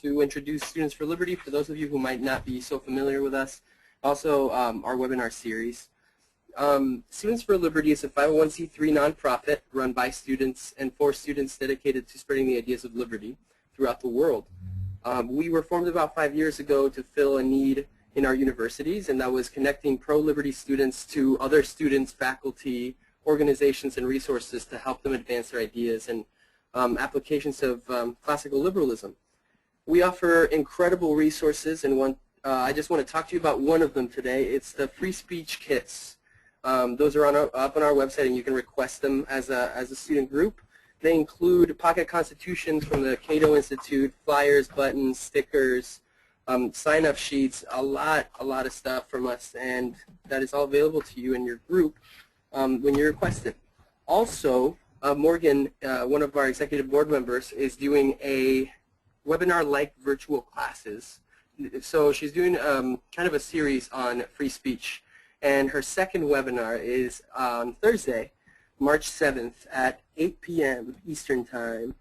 to introduce Students for Liberty for those of you who might not be so familiar with us. Also, our webinar series. Students for Liberty is a 501c3 nonprofit run by students and for students dedicated to spreading the ideas of liberty throughout the world. We were formed about 5 years ago to fill a need in our universities, and that was connecting pro-liberty students to other students, faculty, organizations, and resources to help them advance their ideas and applications of classical liberalism. We offer incredible resources, and I just want to talk to you about one of them today. It's the free speech kits. Those are up on our website, and you can request them as a student group. They include pocket constitutions from the Cato Institute, flyers, buttons, stickers, sign-up sheets, a lot of stuff from us, and that is all available to you in your group when you request it. Also, Morgan, one of our executive board members, is doing a webinar-like virtual classes. So she's doing kind of a series on free speech, and her second webinar is on Thursday, March 7th at 8 p.m. Eastern Time.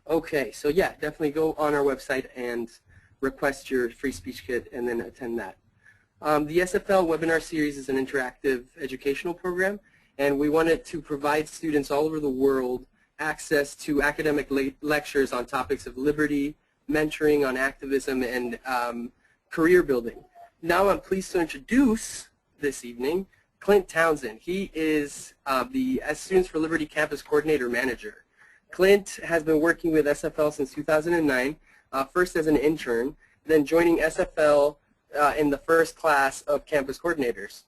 Okay, so yeah, definitely go on our website and request your free speech kit and then attend that. The SFL webinar series is an interactive educational program, and we wanted to provide students all over the world access to academic lectures on topics of liberty, mentoring on activism, and career building. Now I'm pleased to introduce this evening Clint Townsend. He is the Students for Liberty Campus Coordinator Manager. Clint has been working with SFL since 2009, first as an intern, then joining SFL in the first class of campus coordinators.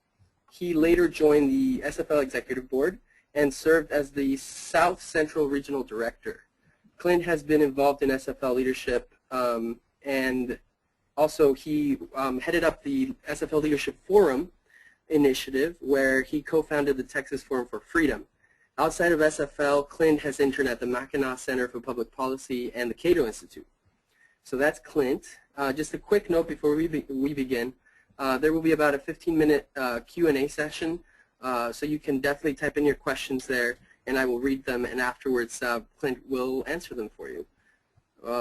He later joined the SFL Executive Board and served as the South Central Regional Director. Clint has been involved in SFL leadership, and also he headed up the SFL Leadership Forum initiative, where he co-founded the Texas Forum for Freedom. Outside of SFL, Clint has interned at the Mackinac Center for Public Policy and the Cato Institute. So that's Clint. Just a quick note before we begin. There will be about a 15-minute Q&A session, so you can definitely type in your questions there, and I will read them, and afterwards Clint will answer them for you.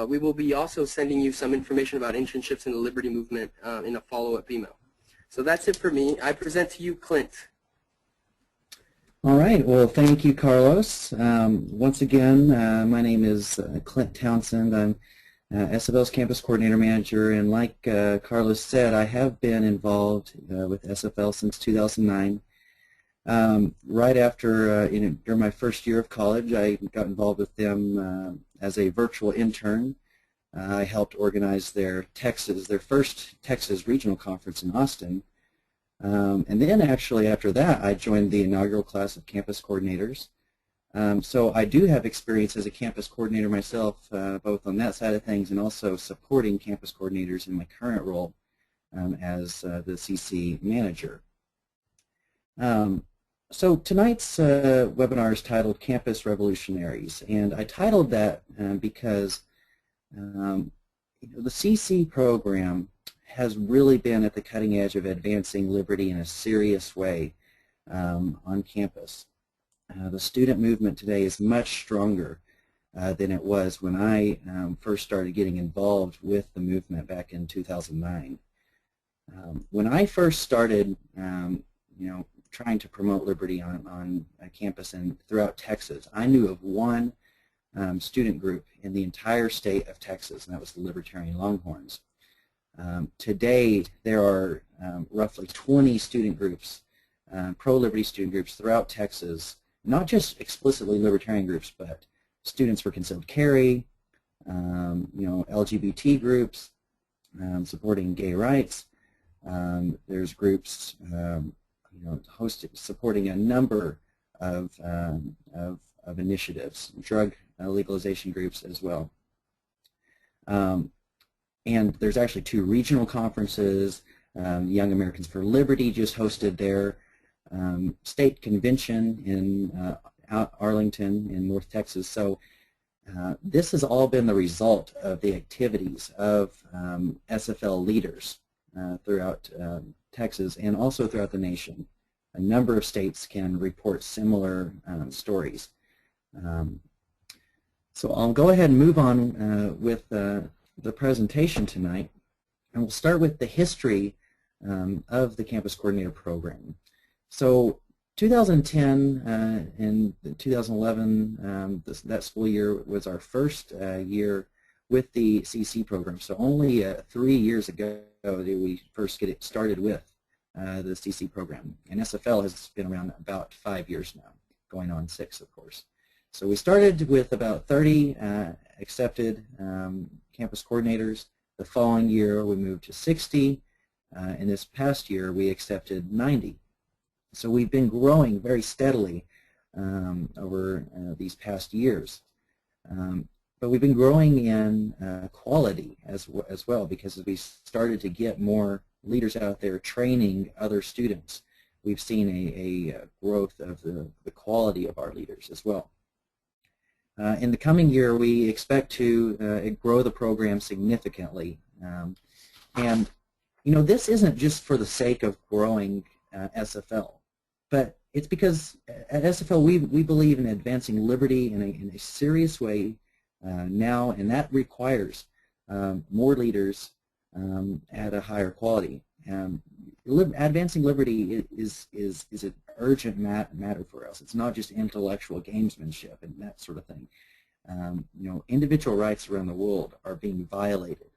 We will be also sending you some information about internships in the Liberty Movement in a follow-up email. So that's it for me. I present to you Clint. All right. Well, thank you, Carlos. Once again, my name is Clint Townsend. I'm SFL's Campus Coordinator Manager, and like Carlos said, I have been involved with SFL since 2009. Right after, during my first year of college, I got involved with them as a virtual intern. I helped organize their first Texas Regional Conference in Austin. And then actually after that, I joined the inaugural class of campus coordinators. So I do have experience as a campus coordinator myself, both on that side of things and also supporting campus coordinators in my current role as the CC manager. So tonight's webinar is titled Campus Revolutionaries, and I titled that because the CC program has really been at the cutting edge of advancing liberty in a serious way on campus. The student movement today is much stronger than it was when I first started getting involved with the movement back in 2009. When I first started, trying to promote liberty on campus and throughout Texas, I knew of one student group in the entire state of Texas, and that was the Libertarian Longhorns. Today, there are roughly 20 student groups, pro-liberty student groups throughout Texas, not just explicitly libertarian groups, but students for concealed carry, LGBT groups, supporting gay rights. There's groups, supporting a number of initiatives, drug legalization groups as well. And there's actually 2 regional conferences. Young Americans for Liberty just hosted their state convention in Arlington in North Texas. So this has all been the result of the activities of SFL leaders throughout Texas and also throughout the nation. A number of states can report similar stories. So I'll go ahead and move on with the presentation tonight, and we'll start with the history of the Campus Coordinator Program. So 2010 and 2011, that school year was our first year with the CC program. So only 3 years ago did we first get it started with the CC program. And SFL has been around about 5 years now, going on 6, of course. So we started with about 30 accepted campus coordinators. The following year we moved to 60, and this past year we accepted 90. So we've been growing very steadily over these past years. But we've been growing in quality as well, because as we started to get more leaders out there training other students, we've seen a growth of the quality of our leaders as well. In the coming year, we expect to grow the program significantly. And, you know, this isn't just for the sake of growing SFL, but it's because at SFL we believe in advancing liberty in a serious way now, and that requires more leaders at a higher quality. Advancing liberty is an urgent matter for us. It's not just intellectual gamesmanship and that sort of thing. You know, individual rights around the world are being violated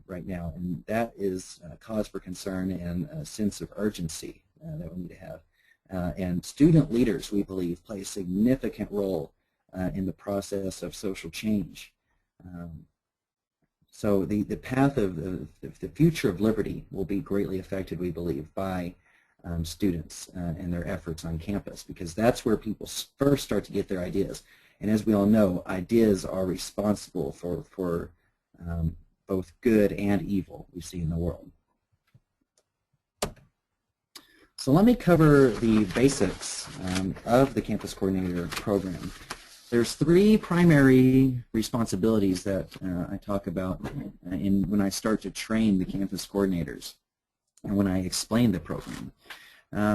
right now, and that is a cause for concern and a sense of urgency that we need to have. And student leaders, we believe, play a significant role in the process of social change. So the path of the future of liberty will be greatly affected, we believe, by students and their efforts on campus, because that's where people first start to get their ideas. And as we all know, ideas are responsible for both good and evil we see in the world. So let me cover the basics of the Campus Coordinator Program. There's 3 primary responsibilities that I talk about when I start to train the campus coordinators and when I explain the program.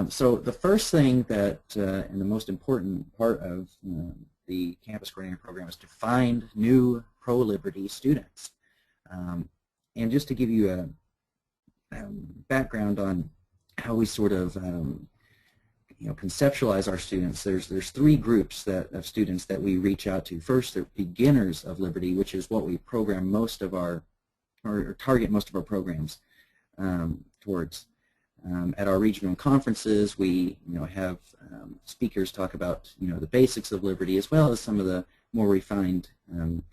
So the first thing that, and the most important part of the Campus Coordinator Program, is to find new pro-liberty students. And just to give you a background on how we sort of conceptualize our students, there's 3 groups of students that we reach out to. First, they're beginners of liberty, which is what we program most of our, or target most of our programs towards. At our regional conferences, we have speakers talk about the basics of liberty, as well as some of the more refined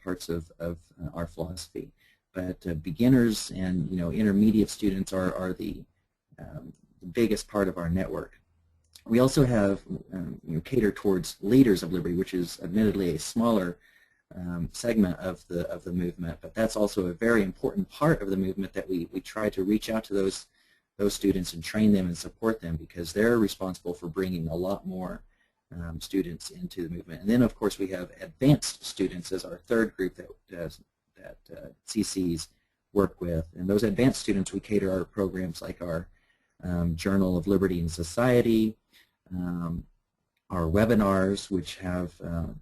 parts of our philosophy. But beginners and intermediate students are the biggest part of our network. We also have cater towards leaders of liberty, which is admittedly a smaller segment of the movement, but that's also a very important part of the movement that we try to reach out to those students and train them and support them, because they're responsible for bringing a lot more students into the movement. And then, of course, we have advanced students as our third group that CCs work with. And those advanced students, we cater our programs like our Journal of Liberty and Society, our webinars, which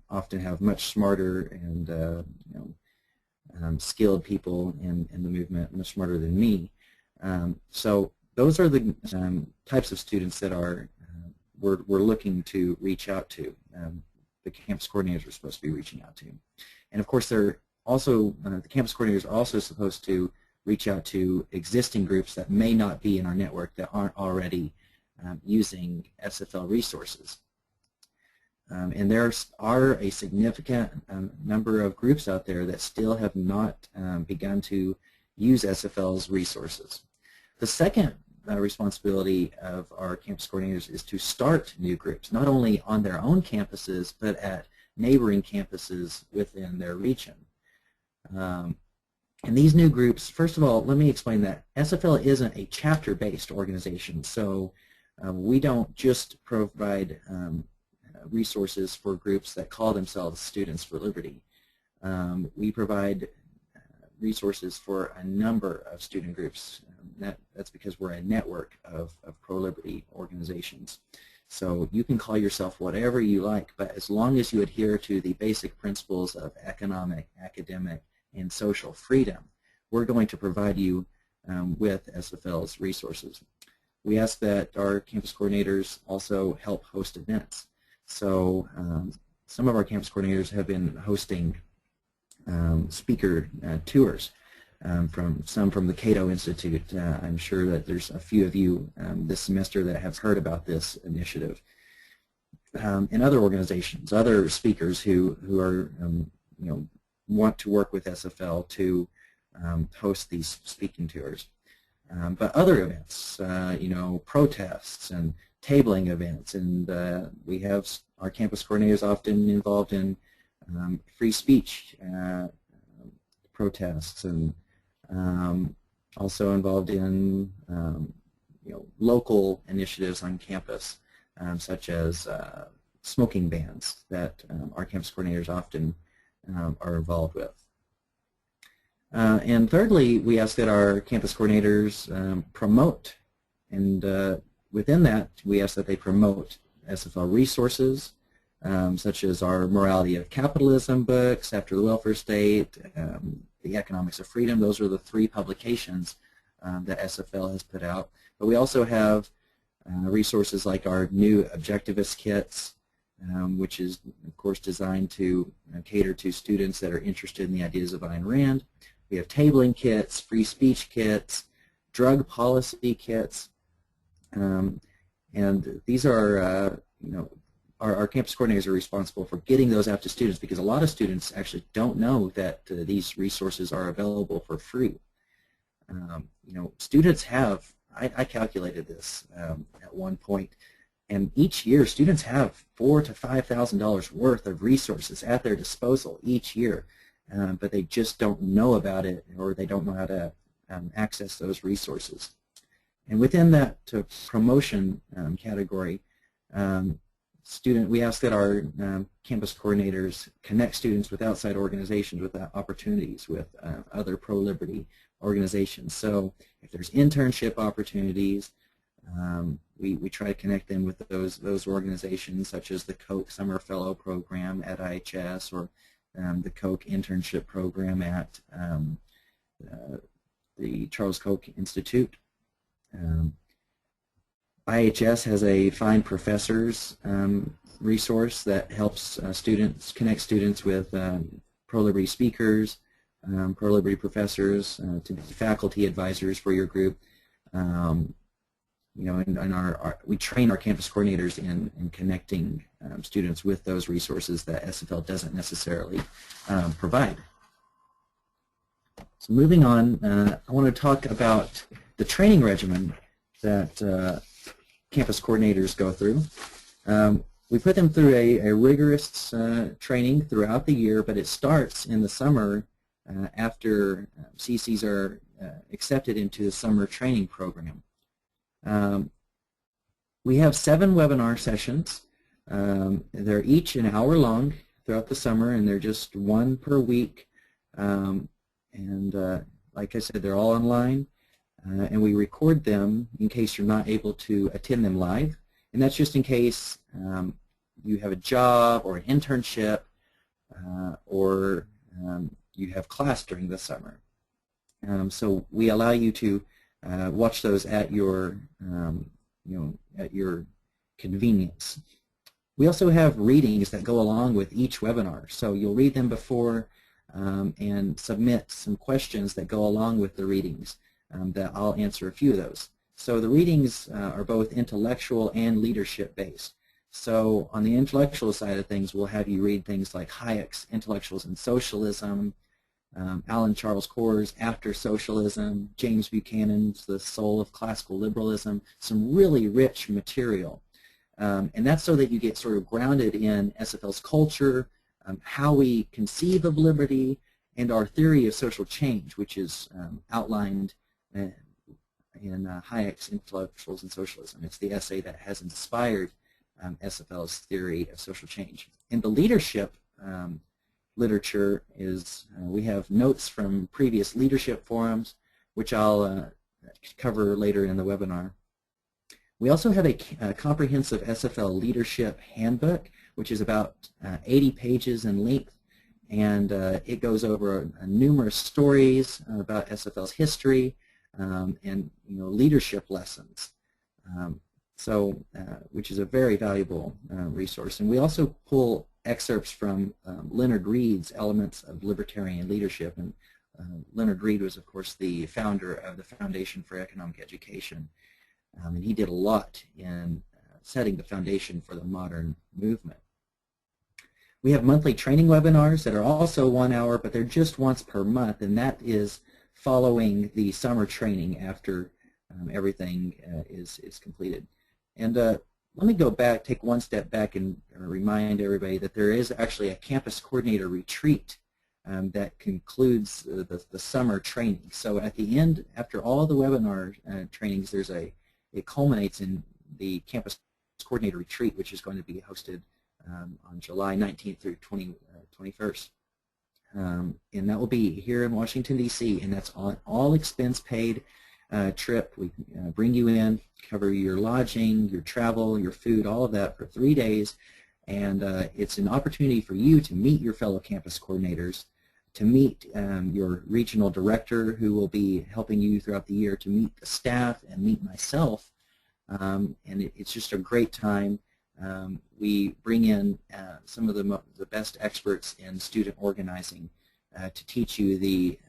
often have much smarter and skilled people in the movement, much smarter than me. So those are the types of students that we're looking to reach out to. The campus coordinators are supposed to be reaching out to, and of course they're also the campus coordinators are also supposed to reach out to existing groups that may not be in our network, that aren't already using SFL resources. And there are a significant number of groups out there that still have not begun to use SFL's resources. The second responsibility of our campus coordinators is to start new groups, not only on their own campuses, but at neighboring campuses within their region. And these new groups, first of all, let me explain that SFL isn't a chapter-based organization, so we don't just provide resources for groups that call themselves Students for Liberty. We provide resources for a number of student groups. That's because we're a network of pro-liberty organizations. So you can call yourself whatever you like, but as long as you adhere to the basic principles of economic, academic, and social freedom, we're going to provide you with SFL's resources. We ask that our campus coordinators also help host events. So some of our campus coordinators have been hosting speaker tours from the Cato Institute. I'm sure that there's a few of you this semester that have heard about this initiative. And other organizations, other speakers who are want to work with SFL to host these speaking tours. But other events, protests and tabling events, and we have our campus coordinators often involved in free speech protests, and also involved in local initiatives on campus, such as smoking bans that our campus coordinators often are involved with. And thirdly, we ask that our campus coordinators promote, and within that, we ask that they promote SFL resources, such as our Morality of Capitalism books, After the Welfare State, The Economics of Freedom. Those are the 3 publications that SFL has put out. But we also have resources like our new Objectivist kits, which is, of course, designed to cater to students that are interested in the ideas of Ayn Rand. We have tabling kits, free speech kits, drug policy kits, and these are, our campus coordinators are responsible for getting those out to students, because a lot of students actually don't know that these resources are available for free. Students have, I calculated this at one point, and each year students have $4,000 to $5,000 worth of resources at their disposal each year, but they just don't know about it, or they don't know how to access those resources. And within that promotion category, we ask that our campus coordinators connect students with outside organizations, with opportunities with other pro-liberty organizations. So if there's internship opportunities, we try to connect them with those organizations, such as the Koch Summer Fellow Program at IHS, or the Koch Internship Program at the Charles Koch Institute. IHS has a Find Professors resource that helps connect students with pro-liberty speakers, pro-liberty professors, to be faculty advisors for your group. We train our campus coordinators in connecting students with those resources that SFL doesn't necessarily provide. So moving on, I want to talk about the training regimen that campus coordinators go through. We put them through a rigorous training throughout the year, but it starts in the summer after CCs are accepted into the summer training program. We have 7 webinar sessions. They're each an hour long throughout the summer, and they're just 1 per week. Like I said, they're all online. And we record them in case you're not able to attend them live. And that's just in case you have a job or an internship, or you have class during the summer. So we allow you to watch those at your at your convenience. We also have readings that go along with each webinar. So you'll read them before and submit some questions that go along with the readings. That I'll answer a few of those. So the readings are both intellectual and leadership based. So on the intellectual side of things, we'll have you read things like Hayek's Intellectuals in Socialism, Alan Charles Core's After Socialism, James Buchanan's The Soul of Classical Liberalism, some really rich material. And that's so that you get sort of grounded in SFL's culture, how we conceive of liberty, and our theory of social change, which is outlined in Hayek's Intellectuals in Socialism. It's the essay that has inspired SFL's theory of social change. In the leadership literature is, we have notes from previous leadership forums, which I'll cover later in the webinar. We also have a comprehensive SFL leadership handbook, which is about 80 pages in length, and it goes over numerous stories about SFL's history and leadership lessons. Which is a very valuable resource. And we also pull excerpts from Leonard Read's Elements of Libertarian Leadership. And Leonard Read was, of course, the founder of the Foundation for Economic Education. And he did a lot in setting the foundation for the modern movement. We have monthly training webinars that are also 1 hour, but they're just once per month, and that is following the summer training after everything is completed. And let me go back, take one step back and remind everybody that there is actually a campus coordinator retreat that concludes the summer training. So at the end, after all the webinar trainings, it culminates in the campus coordinator retreat, which is going to be hosted on July 19th through 21st. And that will be here in Washington, D.C., and that's on all expense paid trip. We bring you in, cover your lodging, your travel, your food, all of that for 3 days, and it's an opportunity for you to meet your fellow campus coordinators, to meet your regional director who will be helping you throughout the year, to meet the staff and meet myself, and it's just a great time. We bring in some of the best experts in student organizing to teach you the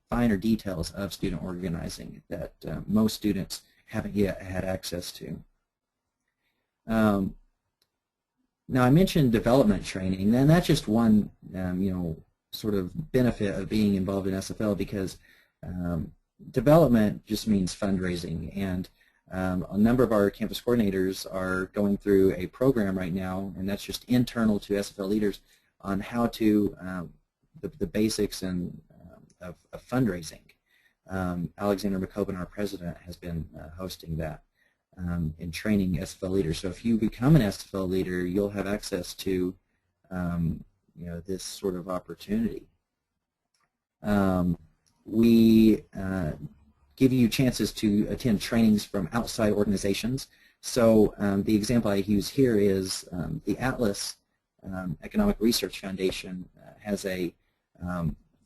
finer details of student organizing that most students haven't yet had access to. Now I mentioned development training, and that's just one sort of benefit of being involved in SFL, because development just means fundraising, and a number of our campus coordinators are going through a program right now, and that's just internal to SFL leaders, on how to the basics of fundraising. Alexander McCoben, our president, has been hosting that and training SFL leaders. So if you become an SFL leader, you'll have access to this sort of opportunity. We give you chances to attend trainings from outside organizations. So the example I use here is the Atlas Economic Research Foundation has a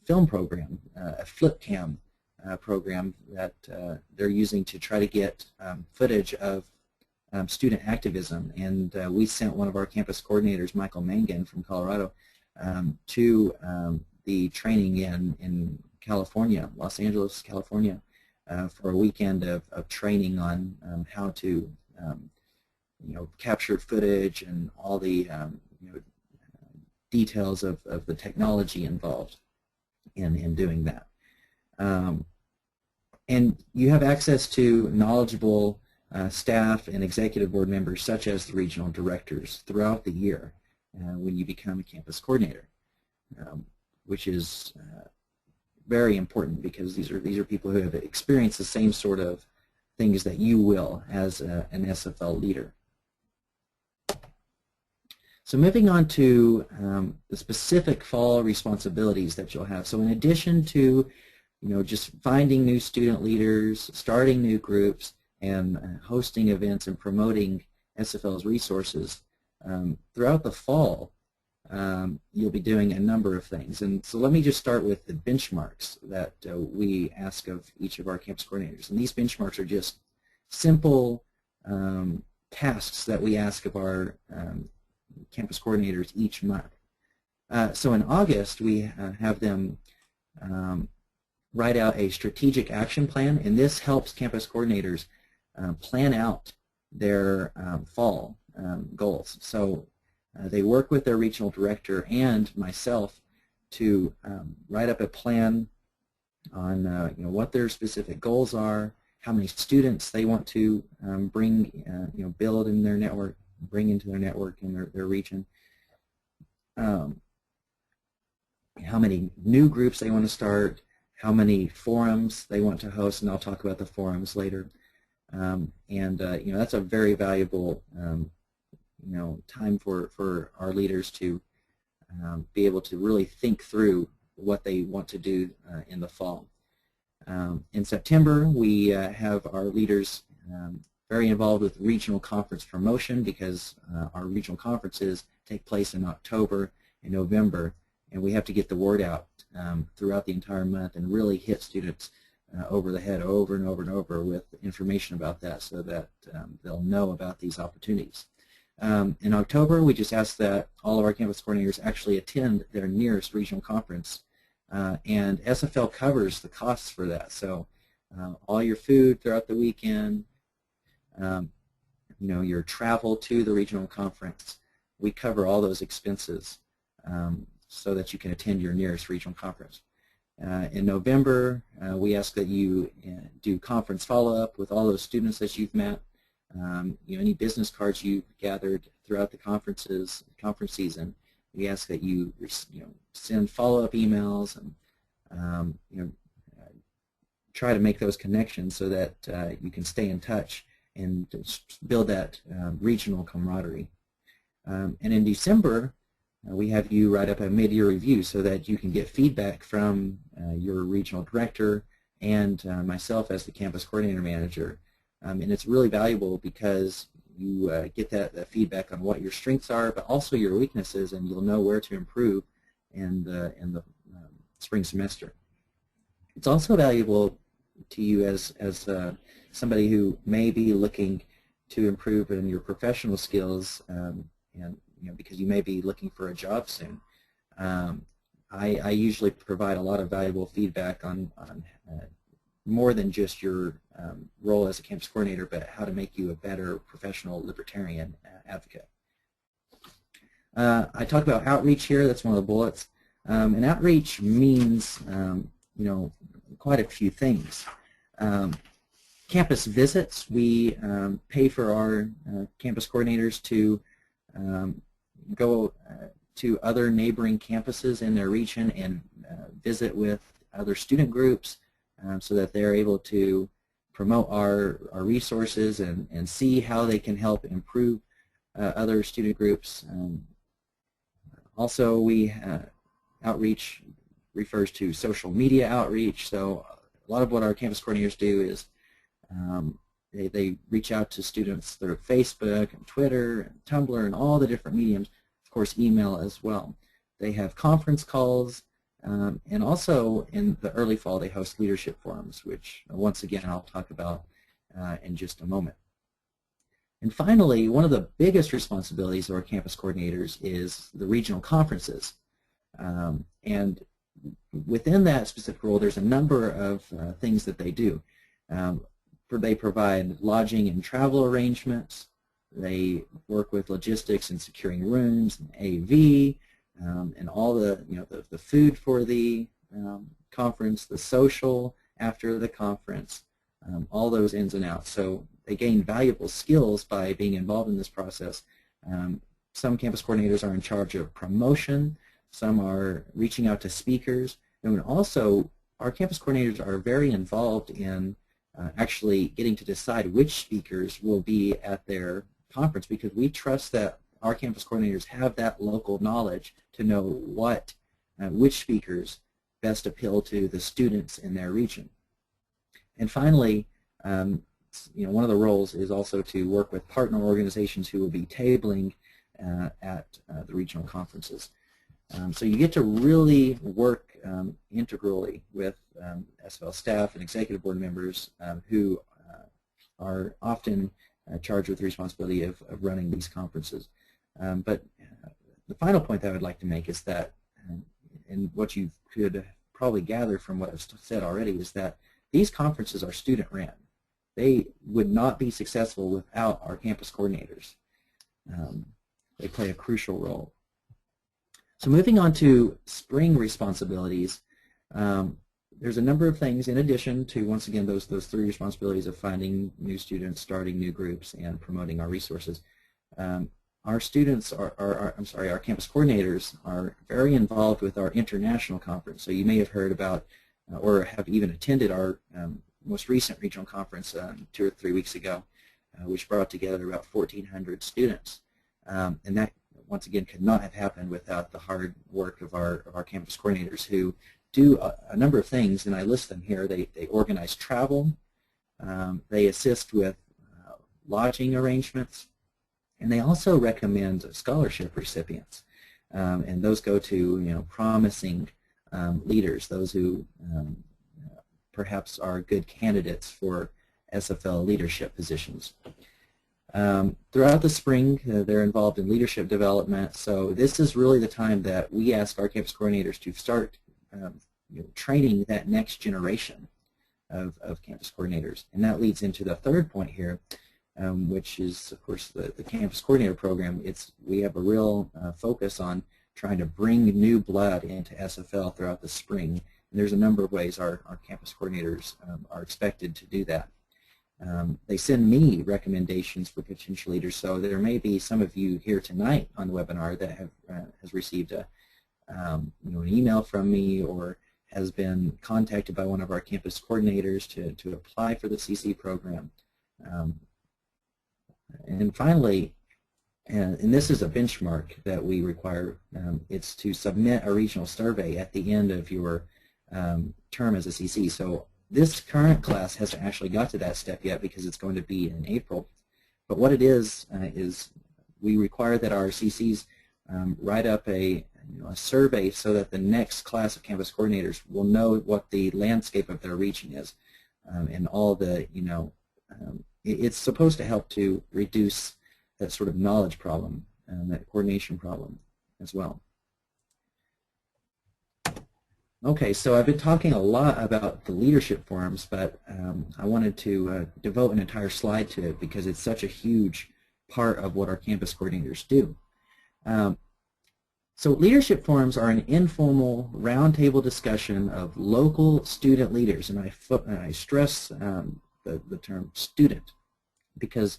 film program, a flip cam program that they're using to try to get footage of student activism. And we sent one of our campus coordinators, Michael Mangan from Colorado, to the training in California, Los Angeles, California, for a weekend of training on how to capture footage and all the details of the technology involved in doing that. And you have access to knowledgeable staff and executive board members, such as the regional directors, throughout the year when you become a campus coordinator, which is very important, because these are people who have experienced the same sort of things that you will as an SFL leader. So moving on to the specific fall responsibilities that you'll have. So in addition to just finding new student leaders, starting new groups, and hosting events and promoting SFL's resources, throughout the fall you'll be doing a number of things. And so let me just start with the benchmarks that we ask of each of our campus coordinators. And these benchmarks are just simple tasks that we ask of our campus coordinators each month. So in August, we have them write out a strategic action plan, and this helps campus coordinators plan out their fall goals. So they work with their regional director and myself to write up a plan on what their specific goals are, how many students they want to build in their network, bring into their network in their region, how many new groups they want to start, how many forums they want to host, and I'll talk about the forums later. That's a very valuable time for our leaders to be able to really think through what they want to do in the fall. In September, we have our leaders very involved with regional conference promotion because our regional conferences take place in October and November, and we have to get the word out throughout the entire month and really hit students over the head over and over and over with information about that so that they'll know about these opportunities. In October, we just ask that all of our campus coordinators actually attend their nearest regional conference, and SFL covers the costs for that. So all your food throughout the weekend, your travel to the regional conference, we cover all those expenses so that you can attend your nearest regional conference. In November, we ask that you do conference follow-up with all those students that you've met. Any business cards you've gathered throughout the conference season, we ask that you send follow-up emails and try to make those connections so that you can stay in touch and build that regional camaraderie. And in December, we have you write up a mid-year review so that you can get feedback from your regional director and myself as the campus coordinator manager. And it's really valuable because you get that feedback on what your strengths are, but also your weaknesses, and you'll know where to improve in the spring semester. It's also valuable to you as somebody who may be looking to improve in your professional skills, and because you may be looking for a job soon. I usually provide a lot of valuable feedback on more than just your role as a campus coordinator, but how to make you a better professional libertarian advocate. I talk about outreach here. That's one of the bullets. And outreach means quite a few things. Campus visits, we pay for our campus coordinators to go to other neighboring campuses in their region and visit with other student groups so that they're able to promote our resources and see how they can help improve other student groups. Also, outreach refers to social media outreach. So a lot of what our campus coordinators do is they reach out to students through Facebook and Twitter and Tumblr and all the different mediums, of course email as well. They have conference calls, and also in the early fall they host leadership forums, which once again I'll talk about in just a moment. And finally, one of the biggest responsibilities of our campus coordinators is the regional conferences. And within that specific role, there's a number of things that they do. They provide lodging and travel arrangements. They work with logistics and securing rooms and AV, and all the the food for the conference, the social after the conference, all those ins and outs. So they gain valuable skills by being involved in this process. Some campus coordinators are in charge of promotion. Some are reaching out to speakers, and also our campus coordinators are very involved in actually getting to decide which speakers will be at their conference, because we trust that our campus coordinators have that local knowledge to know which speakers best appeal to the students in their region. And finally, one of the roles is also to work with partner organizations who will be tabling at the regional conferences. So you get to really work integrally with SFL staff and executive board members who are often charged with the responsibility of running these conferences. But the final point that I would like to make is that, and what you could probably gather from what I've said already, is that these conferences are student-run. They would not be successful without our campus coordinators. They play a crucial role. So moving on to spring responsibilities, there's a number of things in addition to, once again, those three responsibilities of finding new students, starting new groups, and promoting our resources. Our students our campus coordinators are very involved with our international conference. So you may have heard about or have even attended our most recent regional conference 2 or 3 weeks ago, which brought together about 1,400 students. And that, once again, could not have happened without the hard work of our campus coordinators, who do a number of things, and I list them here. They organize travel, they assist with lodging arrangements, and they also recommend scholarship recipients, and those go to promising leaders, those who perhaps are good candidates for SFL leadership positions. Throughout the spring, they're involved in leadership development, so this is really the time that we ask our campus coordinators to start training that next generation of campus coordinators. And that leads into the third point here, which is, of course, the campus coordinator program. We have a real focus on trying to bring new blood into SFL throughout the spring. And there's a number of ways our campus coordinators are expected to do that. They send me recommendations for potential leaders, so there may be some of you here tonight on the webinar that has received an email from me or has been contacted by one of our campus coordinators to apply for the CC program. And finally, and this is a benchmark that we require, it's to submit a regional survey at the end of your term as a CC. So this current class hasn't actually got to that step yet because it's going to be in April. But what it is we require that our CCs write up a survey so that the next class of campus coordinators will know what the landscape of their region is, and all the it's supposed to help to reduce that sort of knowledge problem and that coordination problem as well. Okay, so I've been talking a lot about the leadership forums, but I wanted to devote an entire slide to it because it's such a huge part of what our campus coordinators do. So leadership forums are an informal roundtable discussion of local student leaders, and I stress the term student because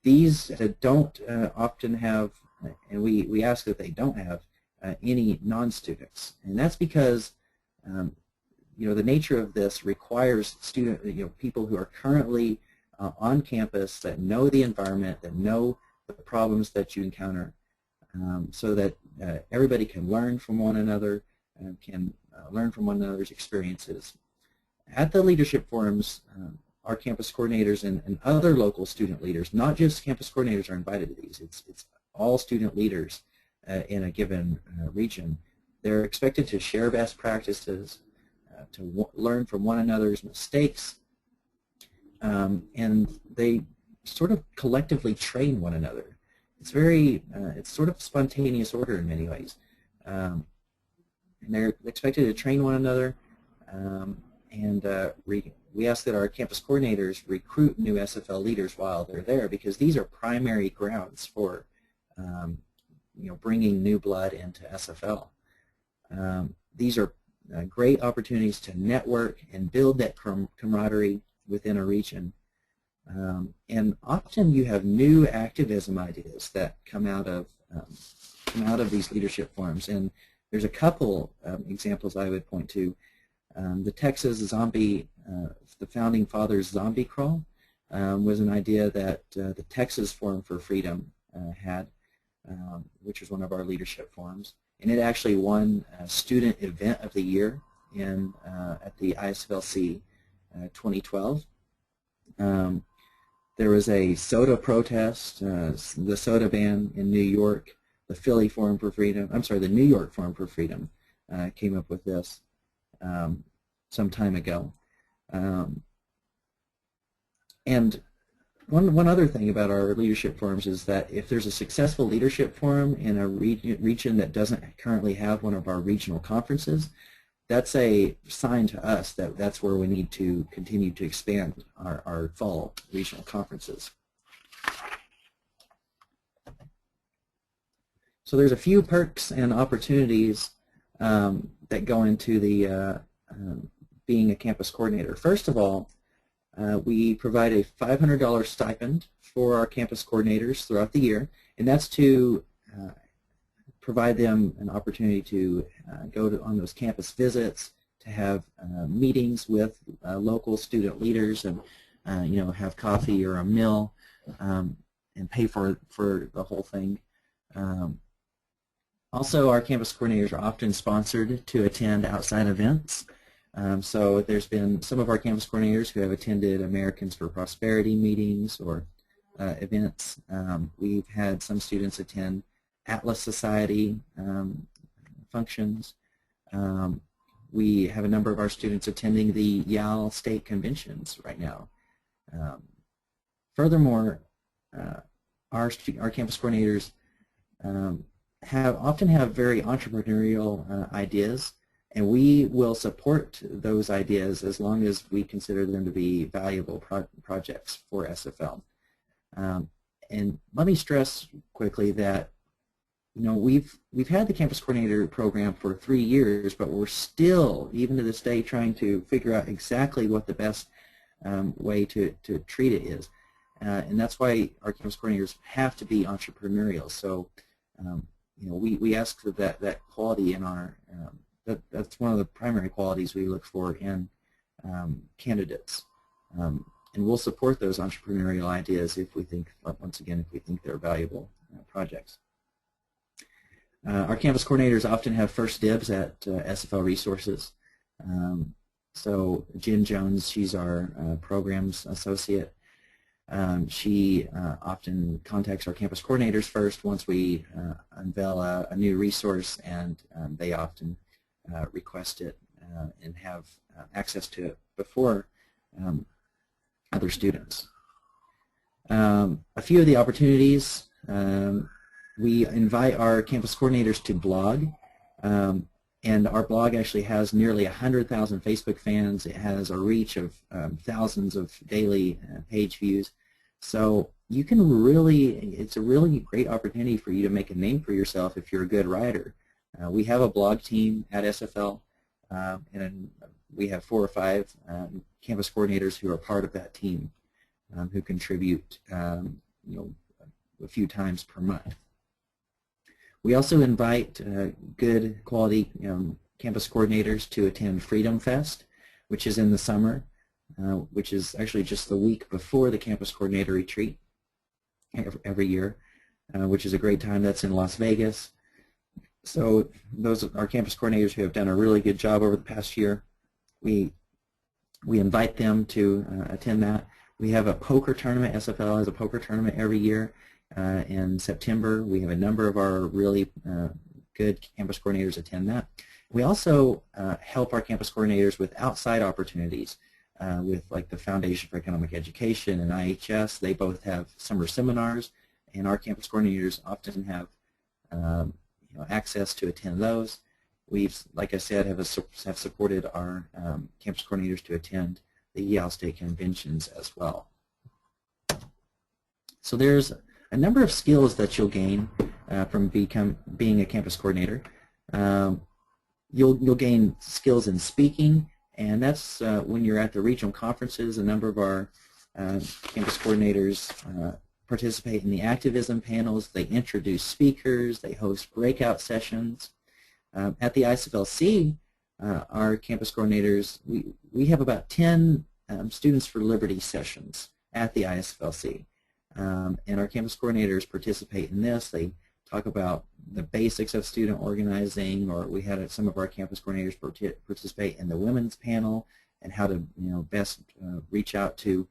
these don't often have, and we ask that they don't have any non-students, and that's because the nature of this requires people who are currently on campus that know the environment, that know the problems that you encounter, so that everybody can learn from one another and can learn from one another's experiences. At the leadership forums, our campus coordinators and other local student leaders, not just campus coordinators, are invited to these. It's all student leaders in a given region. They're expected to share best practices, to learn from one another's mistakes, and they sort of collectively train one another. It's it's sort of spontaneous order in many ways. And they're expected to train one another, and we ask that our campus coordinators recruit new SFL leaders while they're there, because these are primary grounds for bringing new blood into SFL. These are great opportunities to network and build that camaraderie within a region. And often you have new activism ideas that come out of these leadership forums. And there's a couple examples I would point to. The Texas zombie, the founding fathers zombie crawl was an idea that the Texas Forum for Freedom had, which was one of our leadership forums. And it actually won Student Event of the Year at the ISFLC 2012. There was a soda protest, the soda ban in New York. The Philly Forum for Freedom, the New York Forum for Freedom came up with this some time ago. And one other thing about our leadership forums is that if there's a successful leadership forum in a region that doesn't currently have one of our regional conferences, that's a sign to us that that's where we need to continue to expand our fall regional conferences. So there's a few perks and opportunities that go into the being a campus coordinator. First of all, we provide a $500 stipend for our campus coordinators throughout the year, and that's to provide them an opportunity to go on those campus visits, to have meetings with local student leaders, and have coffee or a meal, and pay for the whole thing. Also, our campus coordinators are often sponsored to attend outside events. So there's been some of our campus coordinators who have attended Americans for Prosperity meetings or events. We've had some students attend Atlas Society functions. We have a number of our students attending the YAL state conventions right now. Furthermore, our campus coordinators often have very entrepreneurial ideas, and we will support those ideas as long as we consider them to be valuable projects for SFL. And let me stress quickly that we've had the campus coordinator program for 3 years, but we're still, even to this day, trying to figure out exactly what the best way to treat it is. And that's why our campus coordinators have to be entrepreneurial. So we ask for that quality in our that's one of the primary qualities we look for in candidates. And we'll support those entrepreneurial ideas if we think, once again, if we think they're valuable projects. Our campus coordinators often have first dibs at SFL resources. So Jen Jones, she's our programs associate. She often contacts our campus coordinators first once we unveil a new resource, and they often request it and have access to it before other students. A few of the opportunities, we invite our campus coordinators to blog, and our blog actually has nearly 100,000 Facebook fans. It has a reach of thousands of daily page views. So you can it's a really great opportunity for you to make a name for yourself if you're a good writer. We have a blog team at SFL, and we have 4 or 5 campus coordinators who are part of that team, who contribute a few times per month. We also invite good quality campus coordinators to attend Freedom Fest, which is in the summer, which is actually just the week before the campus coordinator retreat every year, which is a great time. That's in Las Vegas. So those are our campus coordinators who have done a really good job over the past year. We invite them to attend that. We have a poker tournament. SFL has a poker tournament every year. In September, we have a number of our really good campus coordinators attend that. We also help our campus coordinators with outside opportunities with like the Foundation for Economic Education and IHS. They both have summer seminars, and our campus coordinators often have access to attend those. We've, like I said, have supported our campus coordinators to attend the Yale State Conventions as well. So there's a number of skills that you'll gain from being a campus coordinator. You'll gain skills in speaking, and that's when you're at the regional conferences. A number of our campus coordinators participate in the activism panels. They introduce speakers. They host breakout sessions. At the ISFLC, our campus coordinators, we have about 10 Students for Liberty sessions at the ISFLC. And our campus coordinators participate in this. They talk about the basics of student organizing, or we had some of our campus coordinators participate in the women's panel and how to best reach out to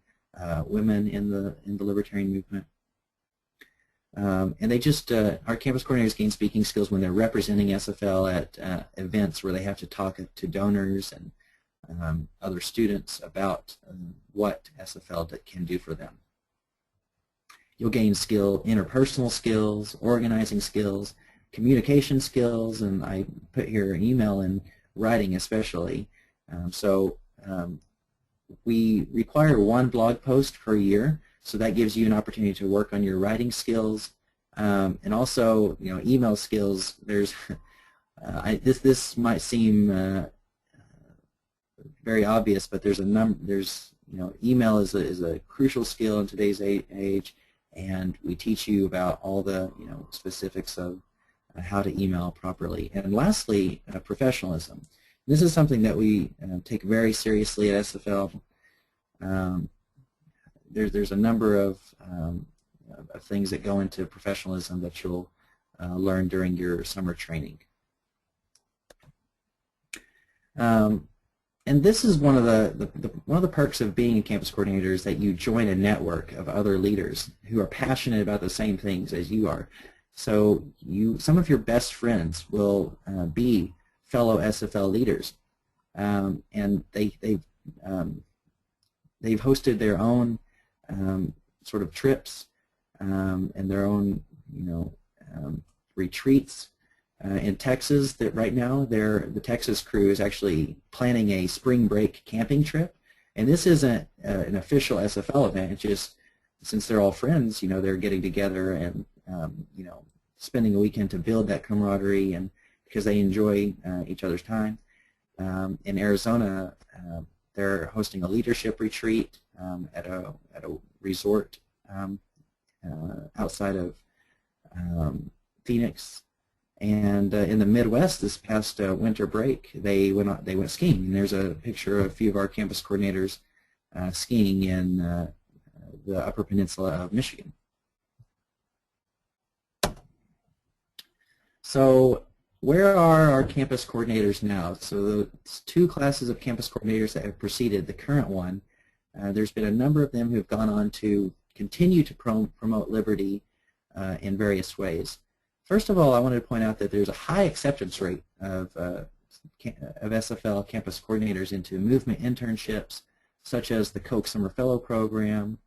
women in the libertarian movement. And they just, our campus coordinators gain speaking skills when they're representing SFL at events where they have to talk to donors and other students about what SFL can do for them. You'll gain interpersonal skills, organizing skills, communication skills, and I put here email and writing especially. We require 1 blog post per year, so that gives you an opportunity to work on your writing skills, and also email skills. There's this might seem very obvious, but there's email is a crucial skill in today's age. And we teach you about all the specifics of how to email properly. And lastly, professionalism. This is something that we take very seriously at SFL. There's a number of things that go into professionalism that you'll learn during your summer training. And And this is one of the perks of being a campus coordinator is that you join a network of other leaders who are passionate about the same things as you are. So some of your best friends will be fellow SFL leaders, and they've hosted their own sort of trips and their own retreats. In Texas, that right now the Texas crew is actually planning a spring break camping trip, and this isn't an official SFL event. It's just since they're all friends, they're getting together and spending a weekend to build that camaraderie, and because they enjoy each other's time. In Arizona, they're hosting a leadership retreat at a resort outside of Phoenix. And in the Midwest, this past winter break, they went skiing. And there's a picture of a few of our campus coordinators skiing in the Upper Peninsula of Michigan. So where are our campus coordinators now? So the two classes of campus coordinators that have preceded the current one, there's been a number of them who have gone on to continue to promote liberty in various ways. First of all, I wanted to point out that there's a high acceptance rate of SFL campus coordinators into movement internships, such as the Koch Summer Fellow Program,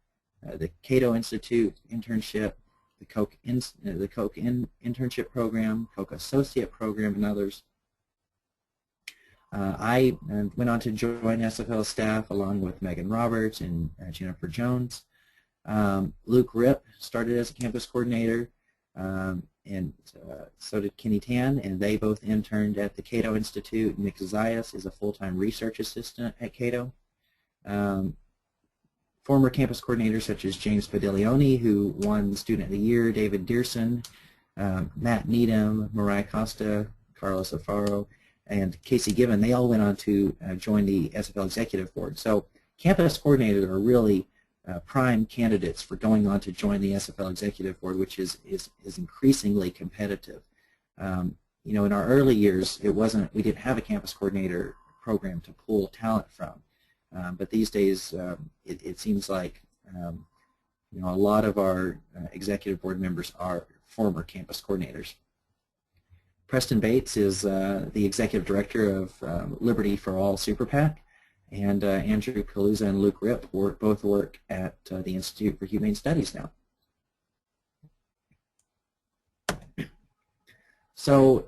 the Cato Institute internship, the Koch internship program, Koch Associate program, and others. I went on to join SFL staff along with Megan Roberts and Jennifer Jones. Luke Ripp started as a campus coordinator. And so did Kenny Tan, and they both interned at the Cato Institute. Nick Zayas is a full-time research assistant at Cato. Former campus coordinators such as James Padiglione, who won Student of the Year, David Dearson, Matt Needham, Mariah Costa, Carlos Alfaro, and Casey Gibbon, they all went on to join the SFL Executive Board. So campus coordinators are really prime candidates for going on to join the SFL Executive Board, which is increasingly competitive. In our early years, we didn't have a campus coordinator program to pull talent from, but these days it seems like a lot of our Executive Board members are former campus coordinators. Preston Bates is the Executive Director of Liberty for All Super PAC. And Andrew Kaluza and Luke Ripp both work at the Institute for Humane Studies now. So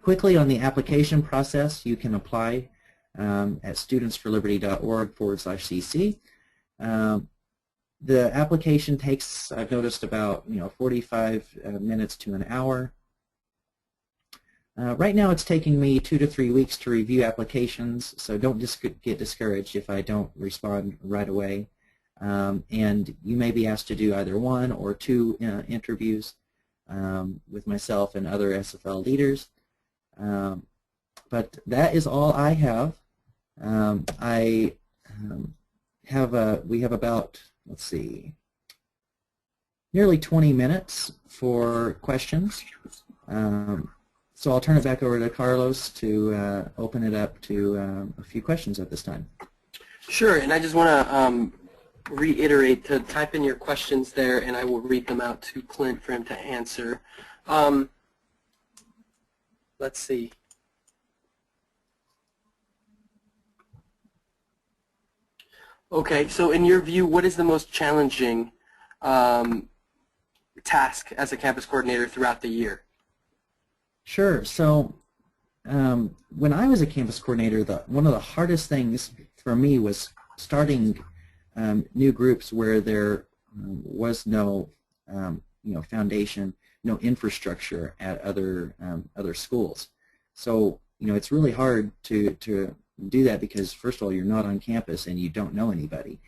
quickly on the application process, you can apply at studentsforliberty.org/cc. The application takes, I've noticed, about 45 minutes to an hour. Right now it's taking me 2 to 3 weeks to review applications, so don't get discouraged if I don't respond right away. And you may be asked to do either 1 or 2 interviews with myself and other SFL leaders. But that is all I have. We have about, let's see, nearly 20 minutes for questions. So I'll turn it back over to Carlos to open it up to a few questions at this time. Sure, and I just want to reiterate to type in your questions there, and I will read them out to Clint for him to answer. Let's see. Okay, so in your view, what is the most challenging task as a campus coordinator throughout the year? Sure. So when I was a campus coordinator, one of the hardest things for me was starting new groups where there was no foundation, no infrastructure at other schools. So it's really hard to do that because first of all you're not on campus and you don't know anybody.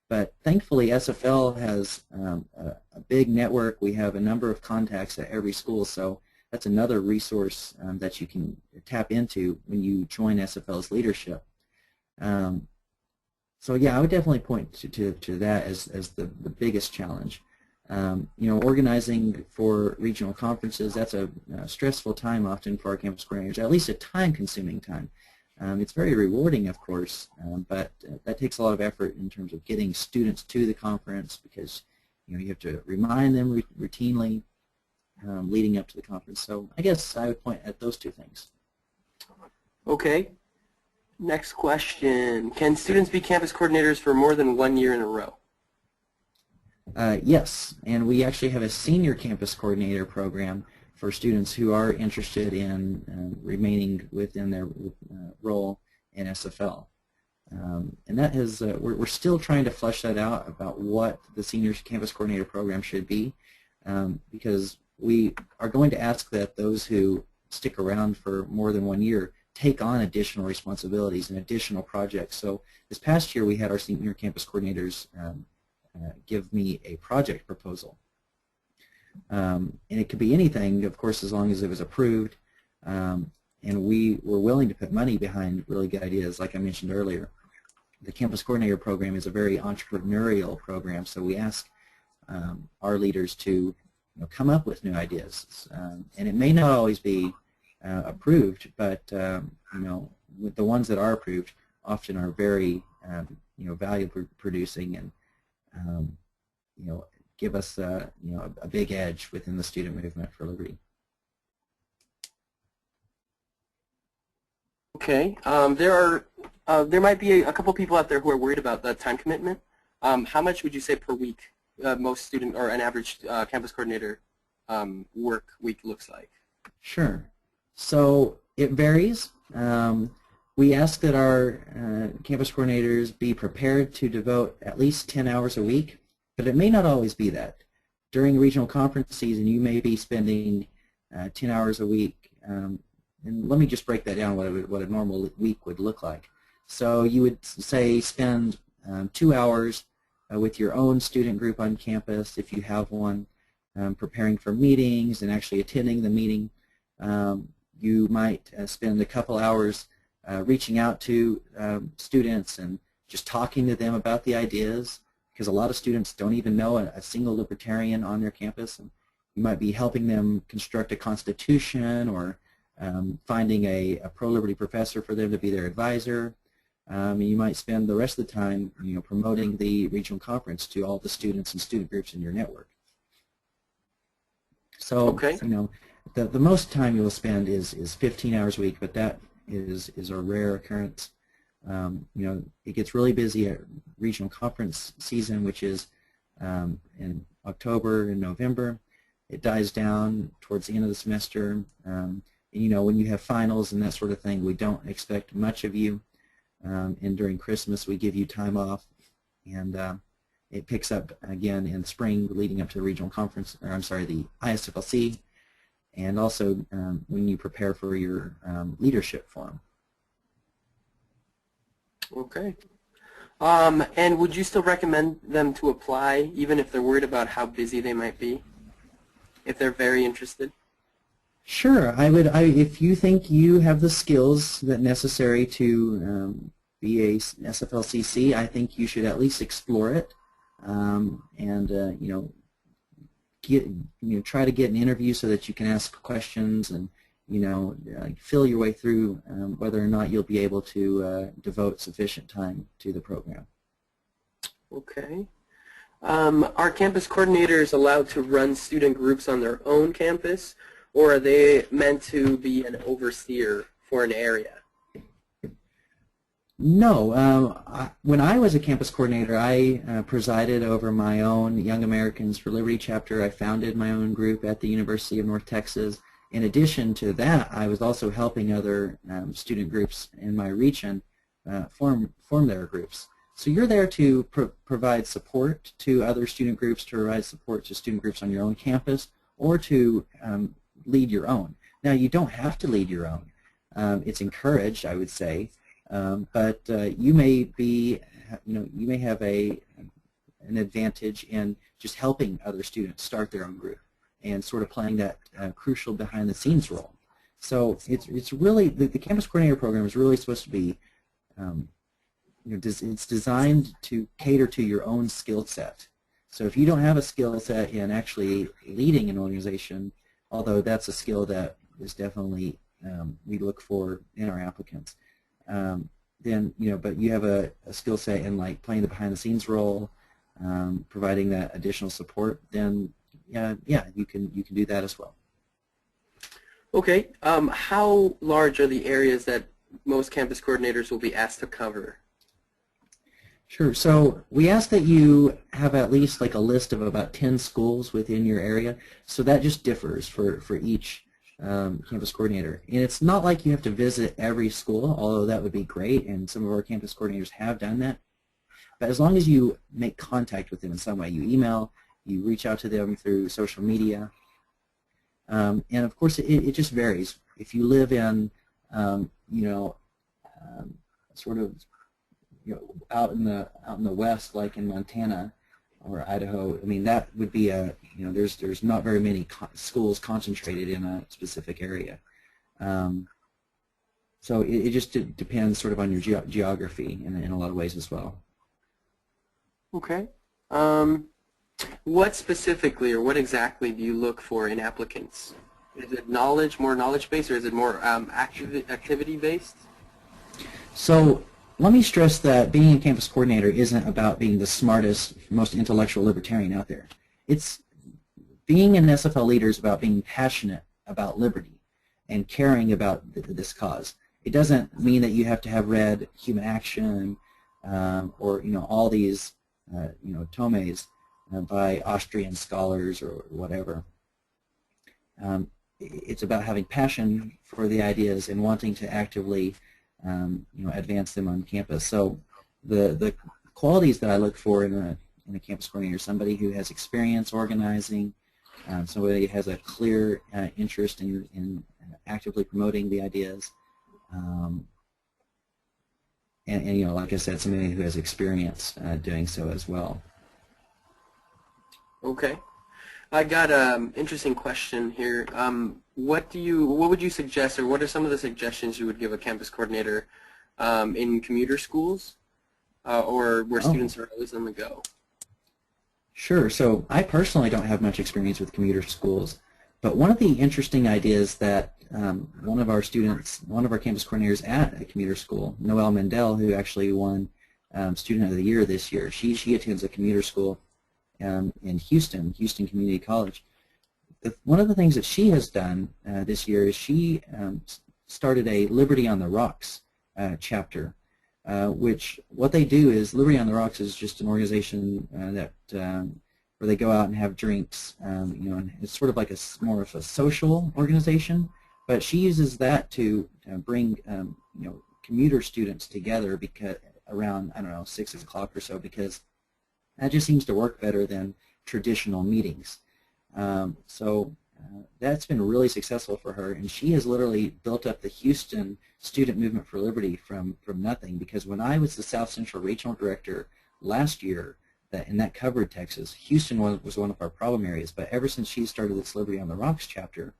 But thankfully SFL has a big network. We have a number of contacts at every school, so that's another resource that you can tap into when you join SFL's leadership. So yeah, I would definitely point to that as the biggest challenge. Organizing for regional conferences, that's a stressful time often for our campus coordinators, at least a time-consuming time. It's very rewarding, of course, but that takes a lot of effort in terms of getting students to the conference because you have to remind them routinely leading up to the conference. So I guess I would point at those two things. Okay. Next question. Can students be campus coordinators for more than 1 year in a row? Yes, and we actually have a senior campus coordinator program for students who are interested in remaining within their role in SFL. And that is, we're still trying to flesh that out about what the senior campus coordinator program should be, because we are going to ask that those who stick around for more than 1 year take on additional responsibilities and additional projects. So this past year we had our senior campus coordinators give me a project proposal. And it could be anything, of course, as long as it was approved. And we were willing to put money behind really good ideas, like I mentioned earlier. The campus coordinator program is a very entrepreneurial program, so we ask our leaders to come up with new ideas. And it may not always be approved, but with the ones that are approved often are very value producing and give us a big edge within the student movement for liberty. Okay. There might be a couple people out there who are worried about the time commitment. How much would you say per week most student or an average campus coordinator work week looks like? Sure. So it varies. We ask that our campus coordinators be prepared to devote at least 10 hours a week, but it may not always be that. During regional conference season, you may be spending 10 hours a week. And let me just break that down, what a normal week would look like. So you would say spend 2 hours with your own student group on campus, if you have one, preparing for meetings and actually attending the meeting. You might spend a couple hours reaching out to students and just talking to them about the ideas, because a lot of students don't even know a single libertarian on their campus. And you might be helping them construct a constitution or finding a pro-liberty professor for them to be their advisor. You might spend the rest of the time promoting the regional conference to all the students and student groups in your network. So okay. The most time you'll spend is 15 hours a week, but that is a rare occurrence. It gets really busy at regional conference season, which is in October and November. It dies down towards the end of the semester. And, when you have finals and that sort of thing, we don't expect much of you. And during Christmas, we give you time off. And it picks up again in spring leading up to the regional conference, or I'm sorry, the ISFLC, and also when you prepare for your leadership forum. Okay. And would you still recommend them to apply, even if they're worried about how busy they might be, if they're very interested? Sure. I would. If you think you have the skills that necessary to be a SFLCC, I think you should at least explore it, and try to get an interview so that you can ask questions and feel your way through whether or not you'll be able to devote sufficient time to the program. Okay. Are campus coordinators allowed to run student groups on their own campus, or are they meant to be an overseer for an area? No. When I was a campus coordinator, I presided over my own Young Americans for Liberty chapter. I founded my own group at the University of North Texas. In addition to that, I was also helping other student groups in my region form their groups. So you're there to provide support to other student groups, to provide support to student groups on your own campus, or to lead your own. Now, you don't have to lead your own. It's encouraged, I would say, but you may have an advantage in just helping other students start their own group and sort of playing that crucial behind-the-scenes role. So it's really the campus coordinator program is really supposed to be it's designed to cater to your own skill set. So if you don't have a skill set in actually leading an organization, although that's a skill that is definitely we look for in our applicants, then but you have a skill set in like playing the behind-the-scenes role, providing that additional support, then yeah, you can do that as well. Okay. How large are the areas that most campus coordinators will be asked to cover? Sure. So we ask that you have at least like a list of about 10 schools within your area. So that just differs for each campus coordinator. And it's not like you have to visit every school, although that would be great, and some of our campus coordinators have done that. But as long as you make contact with them in some way, you email, you reach out to them through social media, and of course it just varies. If you live in, sort of out in the west, like in Montana or Idaho, I mean that would be there's not very many schools concentrated in a specific area. So it just depends sort of on your geography in a lot of ways as well. Okay. What specifically or what exactly do you look for in applicants? Is it more knowledge-based, or is it more activity-based? So let me stress that being a campus coordinator isn't about being the smartest, most intellectual libertarian out there. It's being an SFL leader is about being passionate about liberty and caring about this cause. It doesn't mean that you have to have read Human Action or all these tomes by Austrian scholars or whatever. It's about having passion for the ideas and wanting to actively advance them on campus. So the qualities that I look for in a campus coordinator: somebody who has experience organizing, somebody who has a clear interest in actively promoting the ideas, and like I said, somebody who has experience doing so as well. Okay. I got an interesting question here. What would you suggest, or what are some of the suggestions you would give a campus coordinator in commuter schools or where students are always on the go? Sure. So I personally don't have much experience with commuter schools, but one of the interesting ideas that one of our campus coordinators at a commuter school, Noelle Mendel, who actually won Student of the Year this year, she attends a commuter school in Houston Community College. One of the things that she has done this year is she started a Liberty on the Rocks chapter, which what they do is Liberty on the Rocks is just an organization that where they go out and have drinks, and it's sort of like more of a social organization, but she uses that to bring commuter students together because around, I don't know, 6 o'clock or so, because that just seems to work better than traditional meetings. That's been really successful for her, and she has literally built up the Houston Student Movement for Liberty from nothing, because when I was the South Central Regional Director last year, that covered Texas, Houston was one of our problem areas, but ever since she started this Liberty on the Rocks chapter,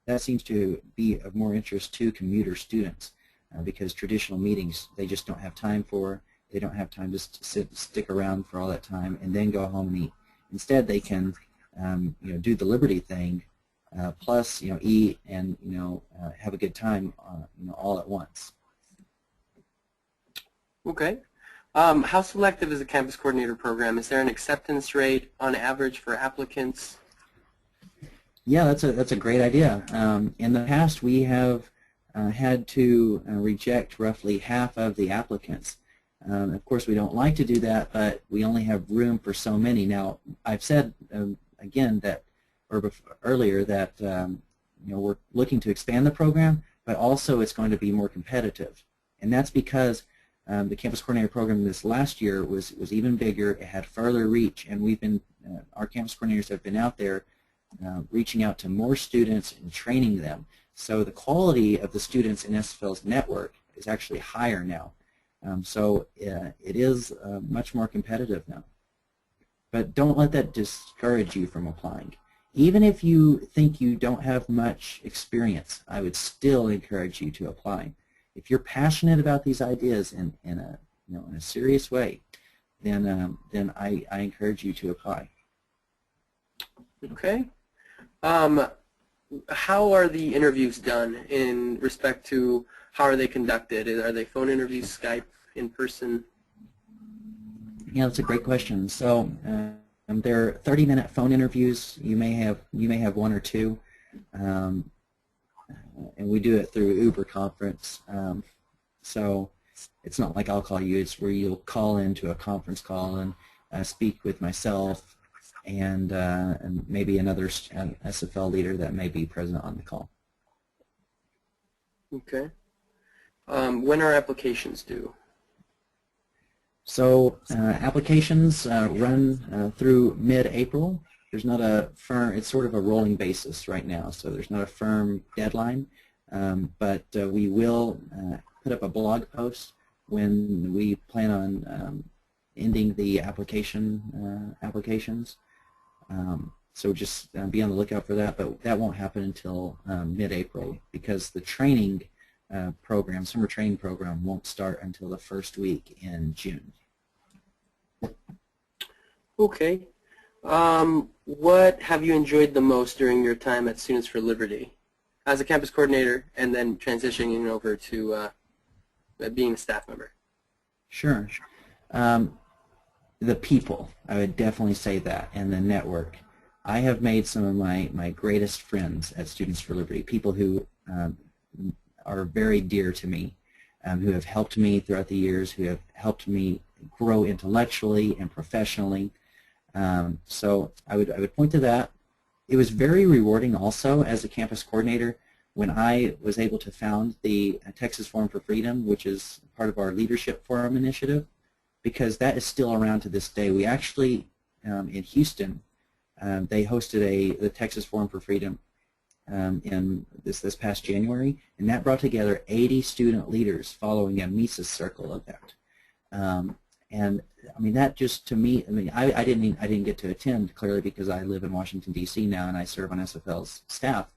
that seems to be of more interest to commuter students, because traditional meetings they just don't have time for. They don't have time to stick around for all that time and then go home and eat. Instead, they can do the Liberty thing, plus eat and have a good time all at once. Okay. How selective is the campus coordinator program? Is there an acceptance rate on average for applicants? Yeah, that's a great idea. In the past, we have had to reject roughly half of the applicants. Of course, we don't like to do that, but we only have room for so many. Now, I've said again earlier that we're looking to expand the program, but also it's going to be more competitive, and that's because the campus coordinator program this last year was even bigger. It had further reach, and we've been our campus coordinators have been out there reaching out to more students and training them. So the quality of the students in SFL's network is actually higher now. It is much more competitive now. But don't let that discourage you from applying. Even if you think you don't have much experience, I would still encourage you to apply. If you're passionate about these ideas in a serious way, then I encourage you to apply. Okay. How are the interviews done in respect to how are they conducted? Are they phone interviews, Skype, in person? Yeah, that's a great question. So they're 30-minute phone interviews. You may have one or two, and we do it through Uber conference. So it's not like I'll call you. It's where you'll call into a conference call and speak with myself and maybe another SFL leader that may be present on the call. Okay. When are applications due? So applications run through mid-April. There's not a firm, it's sort of a rolling basis right now, so there's not a firm deadline, but we will put up a blog post when we plan on ending the applications. So just be on the lookout for that, but that won't happen until mid-April because the training program, summer training program, won't start until the first week in June. Okay. What have you enjoyed the most during your time at Students for Liberty as a campus coordinator and then transitioning over to being a staff member? Sure. The people, I would definitely say that, and the network. I have made some of my greatest friends at Students for Liberty, people who are very dear to me, who have helped me throughout the years, who have helped me grow intellectually and professionally. So I would point to that. It was very rewarding also as a campus coordinator when I was able to found the Texas Forum for Freedom, which is part of our Leadership Forum initiative, because that is still around to this day. We actually, in Houston, they hosted the Texas Forum for Freedom in this past January, and that brought together 80 student leaders following a Mises Circle event. And I mean, that just to me, I mean, I didn't get to attend clearly because I live in Washington D.C. now and I serve on SFL's staff.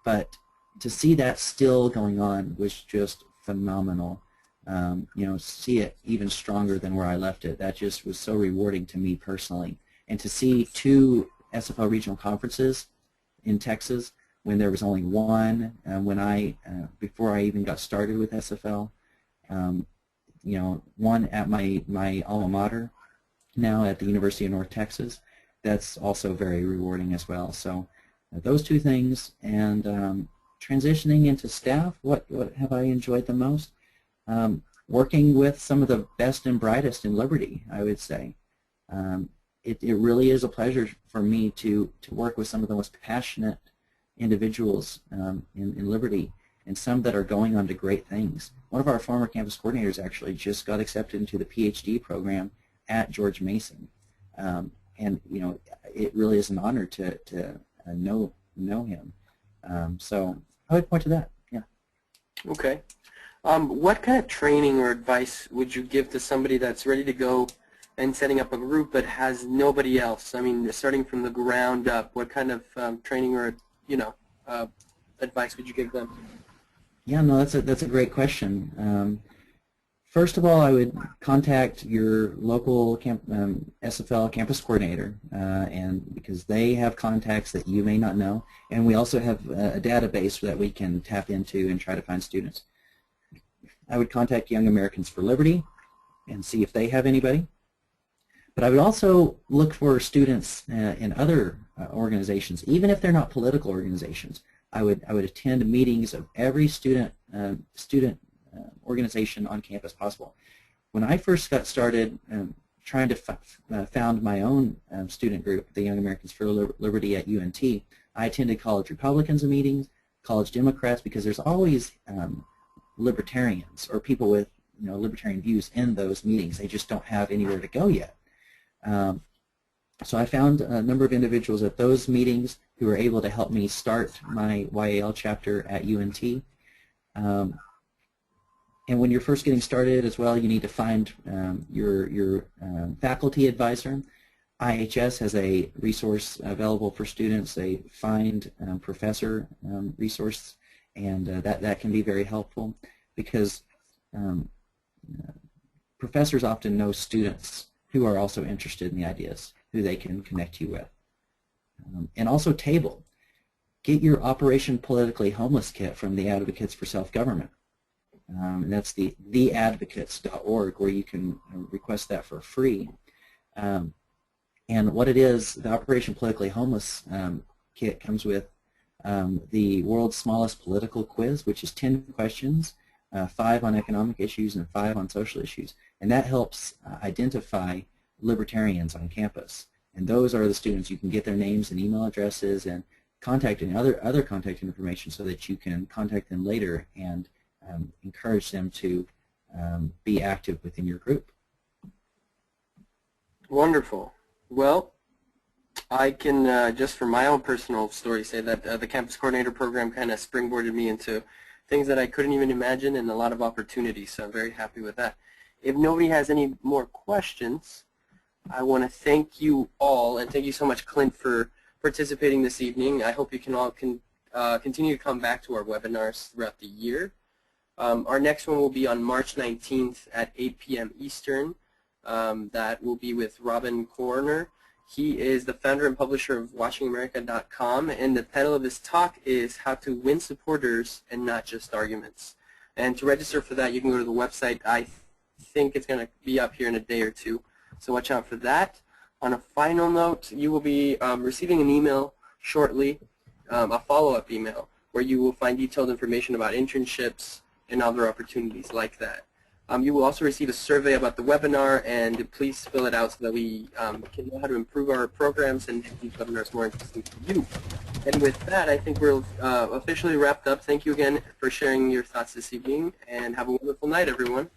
But to see that still going on was just phenomenal. You know, see it even stronger than where I left it. That just was so rewarding to me personally. And to see 2 SFL regional conferences in Texas when there was only one, before I even got started with SFL. You know, one at my alma mater now at the University of North Texas. That's also very rewarding as well. So those 2 things, and transitioning into staff, what have I enjoyed the most? Working with some of the best and brightest in Liberty, I would say. It really is a pleasure for me to work with some of the most passionate individuals in Liberty, and some that are going on to great things. One of our former campus coordinators actually just got accepted into the PhD program at George Mason, and you know, it really is an honor to know him. So I would point to that. Yeah. Okay. What kind of training or advice would you give to somebody that's ready to go and setting up a group but has nobody else? I mean, starting from the ground up, what kind of training or advice would you give them? Yeah, no, that's a great question. First of all, I would contact your local SFL campus coordinator, and because they have contacts that you may not know, and we also have a database that we can tap into and try to find students. I would contact Young Americans for Liberty and see if they have anybody. But I would also look for students in other organizations, even if they're not political organizations. I would attend meetings of every student organization on campus possible. When I first got started trying to found my own student group, the Young Americans for Liberty at UNT, I attended college Republicans meetings, college Democrats, because there's always libertarians or people with libertarian views in those meetings. They just don't have anywhere to go yet. So I found a number of individuals at those meetings who were able to help me start my YAL chapter at UNT. And when you're first getting started as well, you need to find your faculty advisor. IHS has a resource available for students, a Find Professor resource, and that can be very helpful because professors often know students who are also interested in the ideas, who they can connect you with. And also TABLE. Get your Operation Politically Homeless kit from the Advocates for Self-Government. and that's theadvocates.org, where you can request that for free. And what it is, the Operation Politically Homeless kit comes with the world's smallest political quiz, which is 10 questions, 5 on economic issues and 5 on social issues. And that helps identify libertarians on campus. And those are the students. You can get their names and email addresses and contact and other contact information so that you can contact them later and encourage them to be active within your group. Wonderful. Well, I can just from my own personal story say that the Campus Coordinator program kind of springboarded me into things that I couldn't even imagine and a lot of opportunities, so I'm very happy with that. If nobody has any more questions, I want to thank you all, and thank you so much, Clint, for participating this evening. I hope you can all continue to come back to our webinars throughout the year. Our next one will be on March 19th at 8 p.m. Eastern. That will be with Robin Corner. He is the founder and publisher of WatchingAmerica.com, and the title of his talk is How to Win Supporters and Not Just Arguments. And to register for that, you can go to the website. I think it's going to be up here in a day or two, so watch out for that. On a final note, you will be receiving an email shortly, a follow-up email, where you will find detailed information about internships and other opportunities like that. You will also receive a survey about the webinar, and please fill it out so that we can know how to improve our programs and make these webinars more interesting for you. And with that, I think we're officially wrapped up. Thank you again for sharing your thoughts this evening, and have a wonderful night, everyone.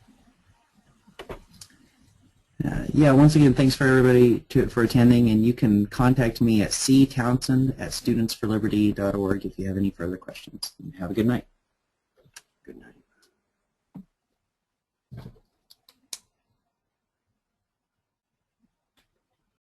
Yeah, once again, thanks for everybody for attending, and you can contact me at ctownsend@studentsforliberty.org if you have any further questions. Have a good night. Good night.